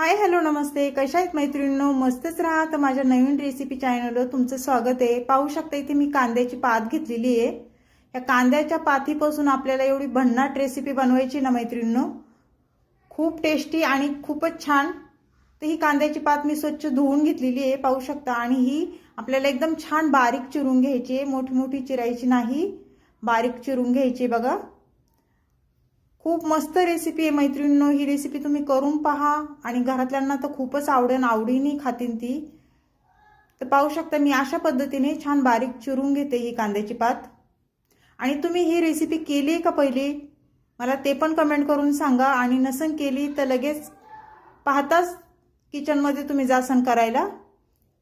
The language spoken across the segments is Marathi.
हाय हॅलो नमस्ते, कशा आहेत मैत्रिणींनो? मस्तच राहा. तर माझ्या नवीन रेसिपी चॅनलवर तुमचं स्वागत आहे. पाहू शकता इथे मी कांद्याची पात घेतलेली आहे. या कांद्याच्या पातीपासून आपल्याला एवढी भन्नाट रेसिपी बनवायची ना मैत्रिणींनो, खूप टेस्टी आणि खूपच छान. तर ही कांद्याची पात मी स्वच्छ धुवून घेतलेली आहे, पाहू शकता. आणि ही आपल्याला एकदम छान बारीक चिरून घ्यायची आहे, मोठी मोठी चिरायची नाही, बारीक चिरून घ्यायची बघा. खूप मस्त रेसिपी आहे मैत्रिणींनो. ही रेसिपी तुम्ही करून पहा आणि घरातल्यांना तर खूपच आवडीने खातील ती. तर पाहू शकता मी अशा पद्धतीने छान बारीक चिरून घेते ही कांद्याची पात. आणि तुम्ही ही रेसिपी केली आहे का पहिली, मला ते पण कमेंट करून सांगा. आणि नसन केली तर लगेच पाहताच किचनमध्ये तुम्ही जासन करायला.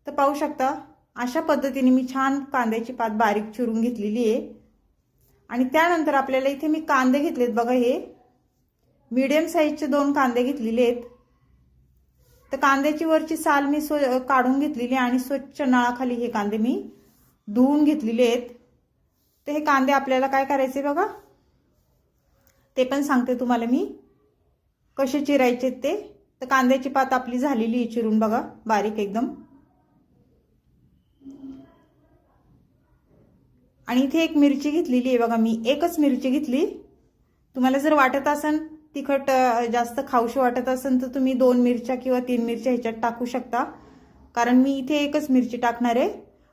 तर पाहू शकता अशा पद्धतीने मी छान कांद्याची पात बारीक चिरून घेतलेली आहे. आणि त्यानंतर आपल्याला इथे मी कांदे घेतलेत बघा, हे मीडियम साईजचे 2 कांदे घेतलेले आहेत. तर कांद्याची वरची साल मी काढून घेतलेली आणि स्वच्छ नळाखाली हे कांदे मी धुवून घेतलेले आहेत. तर हे कांदे आपल्याला काय करायचे बघा, ते पण सांगते तुम्हाला मी कसे चिरायचे ते. तर कांद्याची पात आपली झालेली आहे चिरून बघा, बारीक एकदम. आणि इथे एक मिरची घेतलेली आहे बघा, मी एकच मिरची घेतली. तुम्हाला जर वाटत असेल तिखट जास्त खाऊशी वाटत असेल तर तुम्ही 2 मिरच्या किंवा 3 मिरच्या ह्याच्यात टाकू शकता, कारण मी इथे एकच मिरची टाकणार आहे.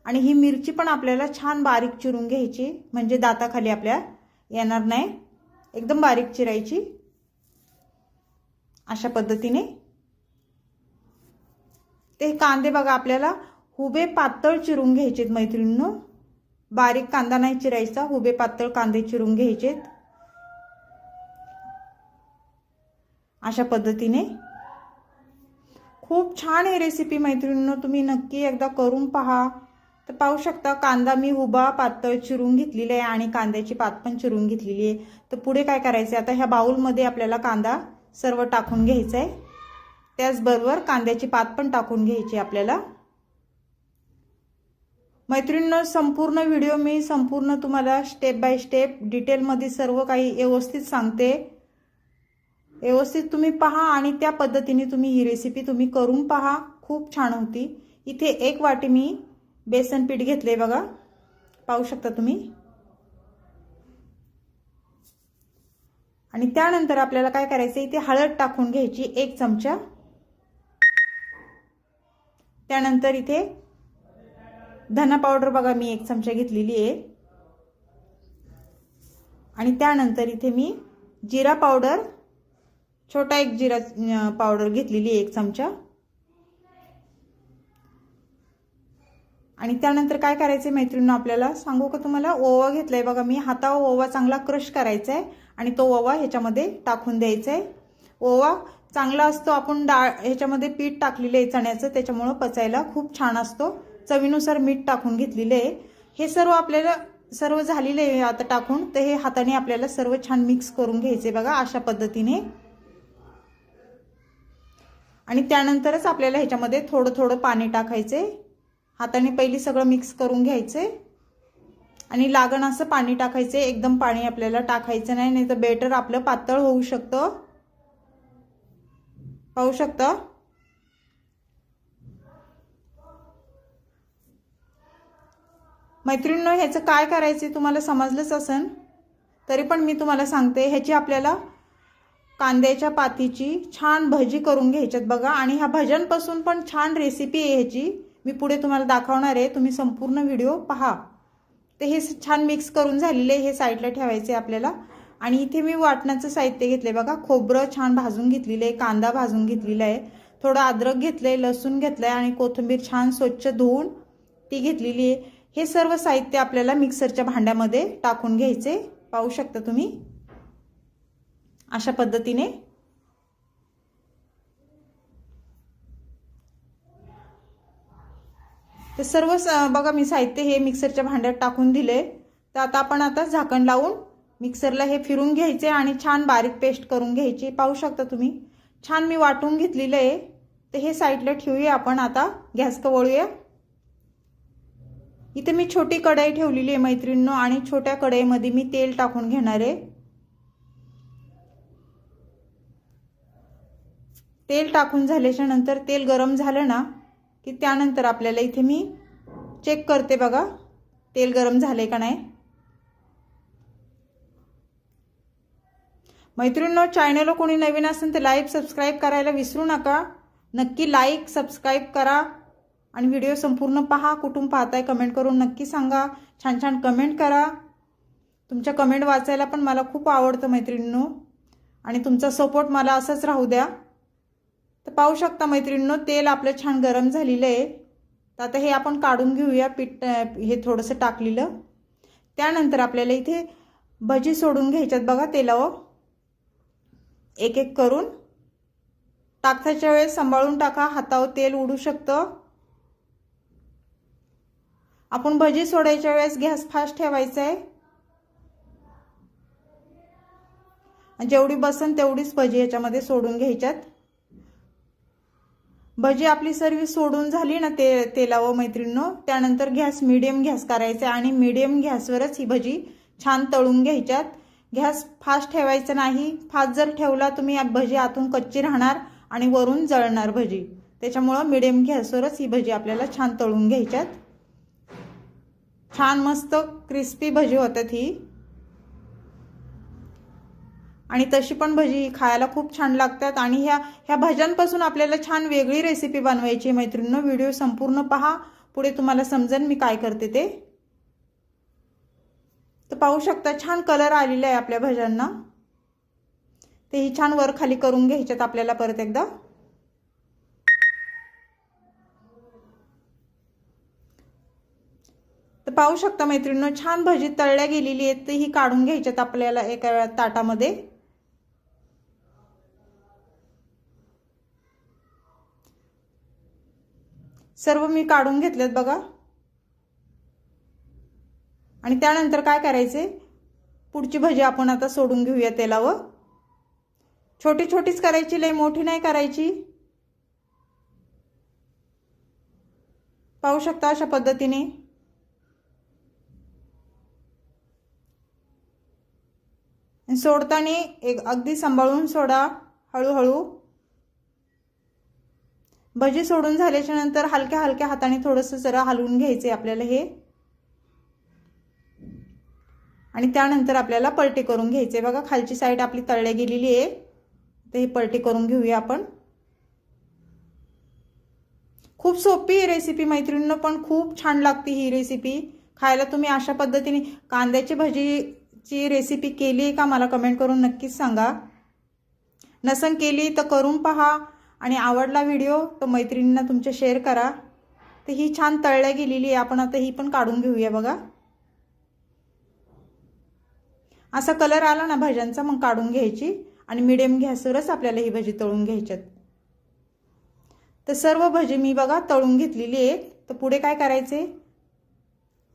आणि ही मिरची पण आपल्याला छान बारीक चिरून घ्यायची, म्हणजे दाताखाली आपल्या येणार नाही, एकदम बारीक चिरायची अशा पद्धतीने. ते कांदे बघा आपल्याला हुबे पातळ चिरून घ्यायचेत मैत्रिणींनो, बारीक कांदा नाही चिरायचा, हुबे पातळ कांदे चिरून घ्यायचेत अशा पद्धतीने. खूप छान आहे रेसिपी मैत्रिणींनो, तुम्ही नक्की एकदा करून पहा. तर पाहू शकता कांदा मी हुबा पातळ चिरून घेतलेला आहे आणि कांद्याची पात पण चिरून घेतलेली आहे. तर पुढे काय करायचं, आता ह्या बाउलमध्ये आपल्याला कांदा सर्व टाकून घ्यायचा आहे, त्याचबरोबर कांद्याची पात पण टाकून घ्यायची आपल्याला. मैत्रिणींनो संपूर्ण व्हिडिओ मी संपूर्ण तुम्हाला स्टेप बाय स्टेप डिटेलमध्ये सर्व काही व्यवस्थित सांगते, व्यवस्थित तुम्ही पहा आणि त्या पद्धतीने तुम्ही ही रेसिपी तुम्ही करून पहा, खूप छान होती. इथे 1 वाटी मी बेसन पीठ घेतले बघा, पाहू शकता तुम्ही. आणि त्यानंतर आपल्याला काय करायचं, इथे हळद टाकून घ्यायची 1 चमचा. त्यानंतर इथे धना पावडर बघा मी 1 चमचा घेतलेली आहे. आणि त्यानंतर इथे मी जिरा पावडर, छोटा 1 जिरा पावडर घेतलेली 1 चमचा. आणि त्यानंतर काय करायचं मैत्रिणींनो, आपल्याला सांगू का तुम्हाला, ओवा घेतलाय बघा मी, हातावर ओवा चांगला क्रश करायचा आहे आणि तो ओवा ह्याच्यामध्ये टाकून द्यायचा आहे. ओवा चांगला असतो, आपण डाळ ह्याच्यामध्ये पीठ टाकलेलं आहे चण्याचं, त्याच्यामुळे पचायला खूप छान असतो. चवीनुसार मीठ टाकून घेतलेले आहे. हे सर्व आपल्याला सर्व झालेले आहे आता टाकून. तर हे हाताने आपल्याला सर्व छान मिक्स करून घ्यायचे बघा अशा पद्धतीने. आणि त्यानंतरच आपल्याला ह्याच्यामध्ये थोडं थोडं पाणी टाकायचे, हाताने पहिली सगळं मिक्स करून घ्यायचे आणि लागण असं पाणी टाकायचे, एकदम पाणी आपल्याला टाकायचं नाही, नाही तर बेटर आपलं पातळ होऊ शकतं, पाहू शकता. मैत्रिणींनो ह्याचं काय करायचं तुम्हाला समजलंच असेल, तरी पण मी तुम्हाला सांगते. ह्याची आपल्याला कांद्याच्या पातीची छान भजी करून घ्यायच्यात बघा. आणि ह्या भज्यांपासून पण छान रेसिपी आहे ह्याची, मी पुढे तुम्हाला दाखवणार आहे, तुम्ही संपूर्ण व्हिडिओ पहा. तर हे छान मिक्स करून झालेले हे साईडला ठेवायचे आपल्याला. आणि इथे मी वाटण्याचं साहित्य घेतले बघा, खोबरं छान भाजून घेतलेलं आहे, कांदा भाजून घेतलेला आहे, थोडं अद्रक घेतलंय, लसूण घेतलंय आणि कोथिंबीर छान स्वच्छ धुवून ती घेतलेली आहे. हे सर्व साहित्य आपल्याला मिक्सरच्या भांड्यामध्ये टाकून घ्यायचे, पाहू शकता तुम्ही अशा पद्धतीने. ते सर्व बघा मी साहित्य हे मिक्सरच्या भांड्यात टाकून दिले. तर आता झाकण लावून मिक्सरला हे फिरून घ्यायचे आणि छान बारीक पेस्ट करून घ्यायची, पाहू शकता तुम्ही. छान मी वाटून घेतलेलं आहे. तर हे साईडला ठेवूया आपण, आता गॅस वळूया. इथे मी छोटी कढई ठेवलेली आहे मैत्रिणींनो आणि छोट्या कढईमध्ये मी तेल टाकून घेणार आहे. तेल टाकून झाल्याच्या नंतर तेल गरम झालं ना की त्यानंतर आपल्याला इथे मी चेक करते बघा तेल गरम झाले का नाही। मैत्रिणींनो, चॅनलला कोणी नवीन असेल तर लाईक सबस्क्राइब करायला विसरू नका। नक्की लाईक सबस्क्राइब करा आणि व्हिडिओ संपूर्ण पहा। कुठून पाहताय कमेंट करून नक्की सांगा। छान छान कमेंट करा। तुमच्या कमेंट वाचायला पण मला खूप आवडतं मैत्रिणींनो, आणि तुमचा सपोर्ट मला असंच राहू द्या। तर पाहू शकता मैत्रिणींनो, तेल आपलं छान गरम झालेलं आहे। तर आता हे आपण काढून घेऊया पीठ, हे थोडंसं टाकलेलं। त्यानंतर आपल्याला इथे भजी सोडून घ्यायच्यात बघा तेलावर। एक एक करून टाकताच्या वेळेस सांभाळून टाका, हातावर तेल उडू शकतं। आपण भजी सोडायच्या वेळेस गॅस फास्ट ठेवायचा आहे। जेवढी बसन तेवढीच भजी याच्यामध्ये सोडून घ्यायच्यात। भजी आपली सर्व सोडून झाली ना तेलावर मैत्रिणींनो, त्यानंतर गॅस मीडियम गॅस करायचा आणि मीडियम गॅसवरच ही भजी छान तळून घ्यायच्यात। गॅस फास्ट ठेवायचा नाही। फास्ट जर ठेवला तुम्ही भजी आतून कच्ची राहणार आणि वरून जळणार भजी। त्याच्यामुळे मीडियम गॅसवरच ही भजी आपल्याला छान तळून घ्यायच्यात। छान मस्त क्रिस्पी भजी होतात ही, आणि तशी पण भजी खायला खूप छान लागतात। आणि ह्या भज्यांपासून आपल्याला छान वेगळी रेसिपी बनवायची मैत्रिणींनो। व्हिडिओ संपूर्ण पहा, पुढे तुम्हाला समजेल मी काय करते ते। तर पाहू शकता छान कलर आलेला आहे आपल्या भज्यांना। ते ही छान वर खाली करून घ्यायच्यात आपल्याला परत एकदा। तर पाहू शकता मैत्रिणींनो, छान भजी तळल्या गेलेली आहेत। ही काढून घ्यायच्यात आपल्याला एका ताटामध्ये। सर्व मी काढून घेतलेत बघा। आणि त्यानंतर काय करायचे, पुढची भजी आपण आता सोडून घेऊया तेलावर। छोटी छोटीच करायची, लय मोठी नाही करायची। पाहू शकता अशा पद्धतीने। सोडताना एक अगदी सांभाळून सोडा, हळूहळू। भजी सोडून झाल्याच्या नंतर हलक्या हलक्या हाताने थोडंसं जरा हलवून घ्यायचे आपल्याला हे, आणि त्यानंतर आपल्याला पलटी करून घ्यायचे बघा। खालची साईड आपली तळल्या गेलेली आहे, तर ही पलटी करून घेऊया आपण। खूप सोपी रेसिपी मैत्रिणींनो, पण खूप छान लागते ही रेसिपी खायला। तुम्ही अशा पद्धतीने कांद्याची भजीची रेसिपी केली आहे का मला कमेंट करून नक्कीच सांगा। नसन केली तर करून पहा, आणि आवडला व्हिडिओ तर मैत्रिणींना तुमच्या शेअर करा। तर ही छान तळल्या गेलेली आहे, आपण आता ही पण काढून घेऊया बघा। असा कलर आला ना भज्यांचा मग काढून घ्यायची, आणि मीडियम गॅसवरच आपल्याला ही भजी तळून घ्यायच्यात। तर सर्व भजी मी बघा तळून घेतलेली आहेत। तर पुढे काय करायचे,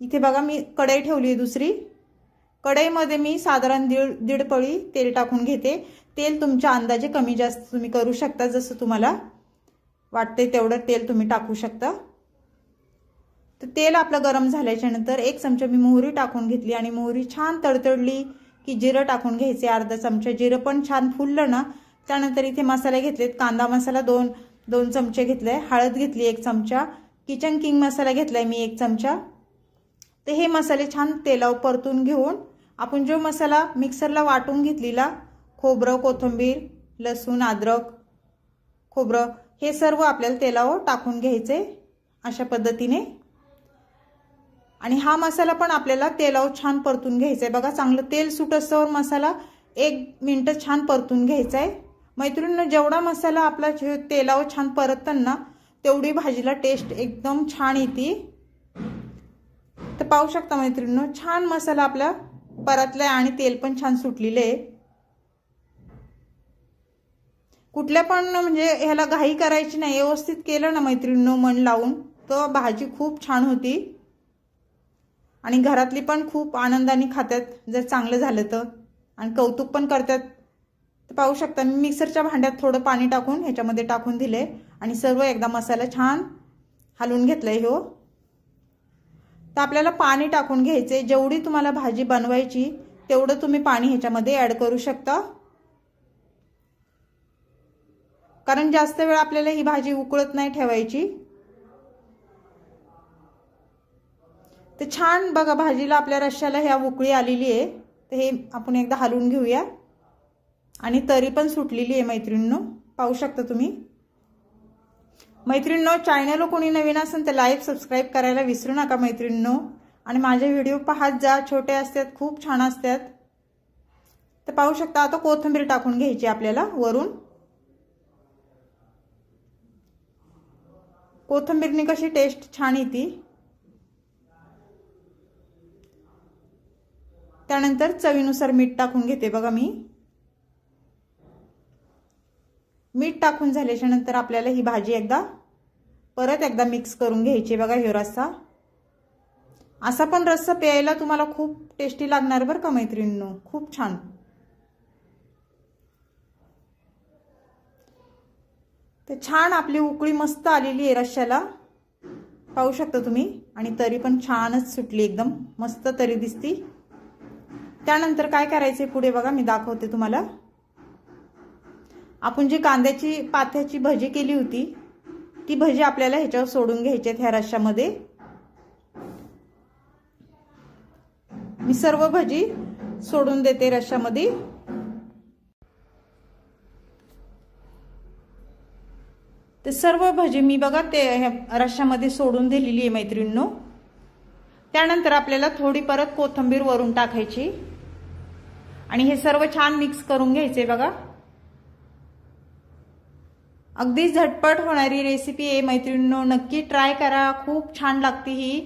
इथे बघा मी कढई ठेवली आहे दुसरी। कढईमध्ये मी साधारण दीड पळी तेल टाकून घेते। तेल तुमच्या अंदाजे कमी जास्त तुम्ही करू शकता, जसं तुम्हाला वाटते तेवढं तेल तुम्ही टाकू शकता। तर तेल आपलं गरम झाल्याच्या नंतर एक चमचा मी मोहरी टाकून घेतली, आणि मोहरी छान तडतडली की जिरं टाकून घ्यायचे अर्धा चमचा। जिरं पण छान फुललं ना, त्यानंतर इथे मसाले घेतलेत। कांदा मसाला दोन चमचे घेतलाय, हळद घेतली 1 चमचा, किचन किंग मसाला घेतलाय मी 1 चमचा। तर हे मसाले छान तेलावर परतून घेऊन आपण जो मसाला मिक्सरला वाटून घेतलेला, खोबरं, कोथिंबीर, लसूण, अद्रक, खोबरं, हे सर्व आपल्याला तेलावर टाकून घ्यायचे अशा पद्धतीने। आणि हा मसाला पण आपल्याला तेलावर छान परतून घ्यायचा आहे बघा। चांगलं तेल सुटस्तवर मसाला 1 मिनिट छान परतून घ्यायचा आहे मैत्रिणींनो। जेवढा मसाला आपला तेलावर छान परततो ना, तेवढी भाजीला टेस्ट एकदम छान येते। तर पाहू शकता मैत्रिणींनो, छान मसाला आपला परतलाय आणि तेल पण छान सुटलेलं आहे। कुठल्या पण म्हणजे ह्याला घाई करायची नाही, व्यवस्थित केलं ना मैत्रिणींनो मन लावून, तर भाजी खूप छान होती, आणि घरातली पण खूप आनंदाने खातात जर चांगलं झालं तर, आणि कौतुक पण करतात। तर पाहू शकता मी मिक्सरच्या भांड्यात थोडं पाणी टाकून ह्याच्यामध्ये टाकून दिले, आणि सर्व एकदा मसाला छान हलवून घेतलाय हो। तर आपल्याला पाणी टाकून घ्यायचे, जेवढी तुम्हाला भाजी बनवायची तेवढं तुम्ही पाणी ह्याच्यामध्ये ॲड करू शकता। कारण जास्त वेळ आपल्याला ही भाजी उकळत नाही ठेवायची। ते छान बघा भाजीला आपल्या रश्श्याला ह्या उकळी आलेली आहे। तर हे आपण एकदा हलवून घेऊया आणि तरी पण सुटलेली आहे मैत्रिणींनो, पाहू शकता तुम्ही। मैत्रिणींनो, चॅनल कोणी नवीन असेल तर लाईक सबस्क्राइब करायला विसरू नका मैत्रिणींनो, आणि माझे व्हिडिओ पाहत जा, छोटे असतात खूप छान असतात। तर पाहू शकता आता कोथिंबीर टाकून घ्यायची आपल्याला वरून। कोथिंबीरने कशी टेस्ट छान येते। त्यानंतर चवीनुसार मीठ टाकून घेते बघा मी। मीठ टाकून झाल्याच्या नंतर आपल्याला ही भाजी परत एकदा मिक्स करून घ्यायची बघा। हे रस्सा असा पण रस्सा प्यायला तुम्हाला खूप टेस्टी लागणार बरं का मैत्रिणींनो, खूप छान। ते छान आपली उकळी मस्त आलेली आहे रश्श्याला, पाहू शकता तुम्ही, आणि तरी पण छानच सुटली, एकदम मस्त तरी दिसती। त्यानंतर काय करायचे पुढे बघा, मी दाखवते तुम्हाला। आपण जी कांद्याची पाथ्याची भजी केली होती ती भजी आपल्याला ह्याच्यावर सोडून घ्यायची ह्या रश्श्यामध्ये। मी सर्व भजी सोडून देते रश्श्यामध्ये। ते सर्व भजी मी बघा ते रश्श्यामध्ये सोडून दिलेली आहे मैत्रिणींनो। त्यानंतर आपल्याला थोडी परत कोथिंबीर वरून टाकायची आणि हे सर्व छान मिक्स करून घ्यायचे बघा। अगदी झटपट होणारी रेसिपी आहे मैत्रिणींनो, नक्की ट्राय करा, खूप छान लागते ही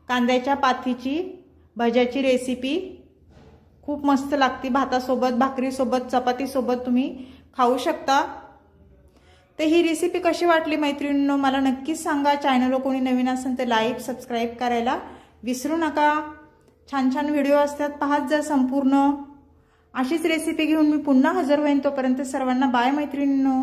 कांद्याच्या पाथीची भज्याची रेसिपी, खूप मस्त लागते। भातासोबत, भाकरीसोबत, चपातीसोबत तुम्ही खाऊ शकता। तर ही रेसिपी कशी वाटली मैत्रिणींनो मला नक्कीच सांगा। चॅनलवर कोणी नवीन असेल तर लाईक सबस्क्राइब करायला विसरू नका। छान छान व्हिडिओ असतात, पाहत जा संपूर्ण। अशीच रेसिपी घेऊन मी पुन्हा हजर होईन, तोपर्यंत सर्वांना बाय मैत्रिणींनो।